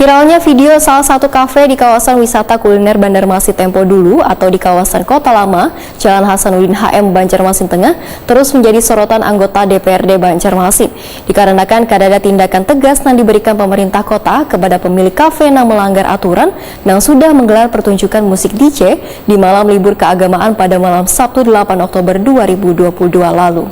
Viralnya video salah satu kafe di kawasan wisata kuliner Banjarmasin Tempo Dulu atau di kawasan Kota Lama, Jalan Hasanuddin HM, Banjarmasin Tengah, terus menjadi sorotan anggota DPRD Banjarmasin. Dikarenakan ada tindakan tegas yang diberikan pemerintah kota kepada pemilik kafe yang melanggar aturan dan sudah menggelar pertunjukan musik DJ di malam libur keagamaan pada malam Sabtu 8 Oktober 2022 lalu.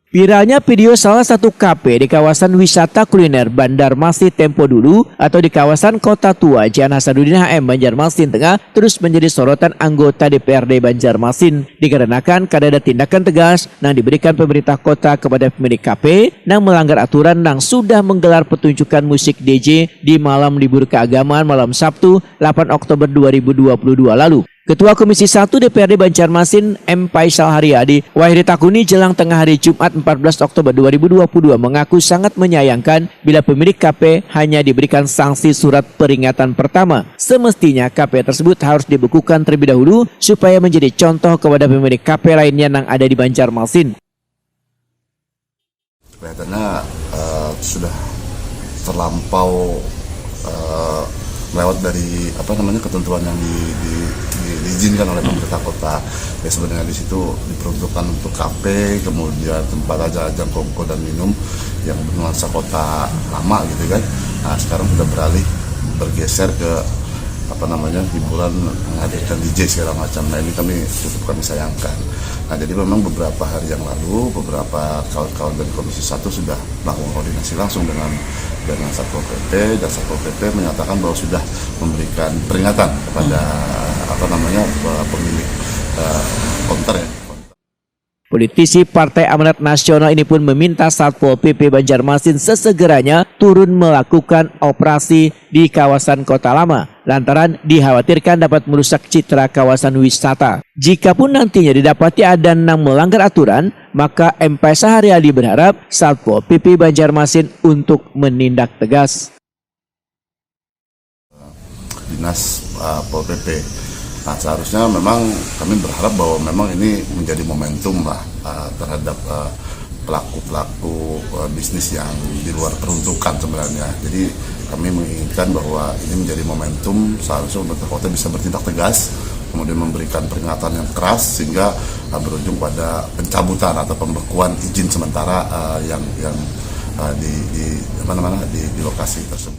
Viralnya video salah satu kafe di kawasan wisata kuliner Banjarmasin Tempo Dulu atau di kawasan Kota Tua Jalan Hasanuddin HM, Banjarmasin Tengah terus menjadi sorotan anggota DPRD Banjarmasin dikarenakan ada tindakan tegas yang diberikan pemerintah kota kepada pemilik kafe yang melanggar aturan yang sudah menggelar pertunjukan musik DJ di malam libur keagamaan malam Sabtu 8 Oktober 2022 lalu. Ketua Komisi 1 DPRD Banjarmasin M. Faisal Haryadi Wahid Takuni jelang tengah hari Jumat 14 Oktober 2022 mengaku sangat menyayangkan bila pemilik kafe hanya diberikan sanksi surat peringatan pertama. Semestinya kafe tersebut harus dibekukan terlebih dahulu supaya menjadi contoh kepada pemilik kafe lainnya yang ada di Banjarmasin. Kelihatannya sudah terlampau lewat dari ketentuan yang diizinkan oleh pemerintah kota. Ya sebenarnya di situ diperuntukkan untuk kafe, kemudian tempat ajang kongko dan minum yang bernuansa kota lama gitu kan. Nah sekarang sudah bergeser ke hiburan menghadirkan DJ segala macam. Nah ini kami sayangkan. Nah jadi memang beberapa hari yang lalu beberapa kawan-kawan dari Komisi 1 sudah melakukan koordinasi langsung dengan Satpol PP, dan Satpol PP menyatakan bahwa sudah memberikan peringatan kepada pemilik konter ya. Politisi Partai Amanat Nasional ini pun meminta Satpol PP Banjarmasin sesegeranya turun melakukan operasi di kawasan Kota Lama lantaran dikhawatirkan dapat merusak citra kawasan wisata. Jikapun nantinya didapati ada yang melanggar aturan, maka M. Faisal Haryadi berharap Satpol PP Banjarmasin untuk menindak tegas. Dinas Pol PP. Nah seharusnya memang kami berharap bahwa memang ini menjadi momentum lah terhadap pelaku-pelaku bisnis yang di luar peruntukan sebenarnya. Jadi kami menginginkan bahwa ini menjadi momentum seharusnya pemerintah kota bisa bertindak tegas, kemudian memberikan peringatan yang keras sehingga berujung pada pencabutan atau pembekuan izin sementara yang di lokasi tersebut.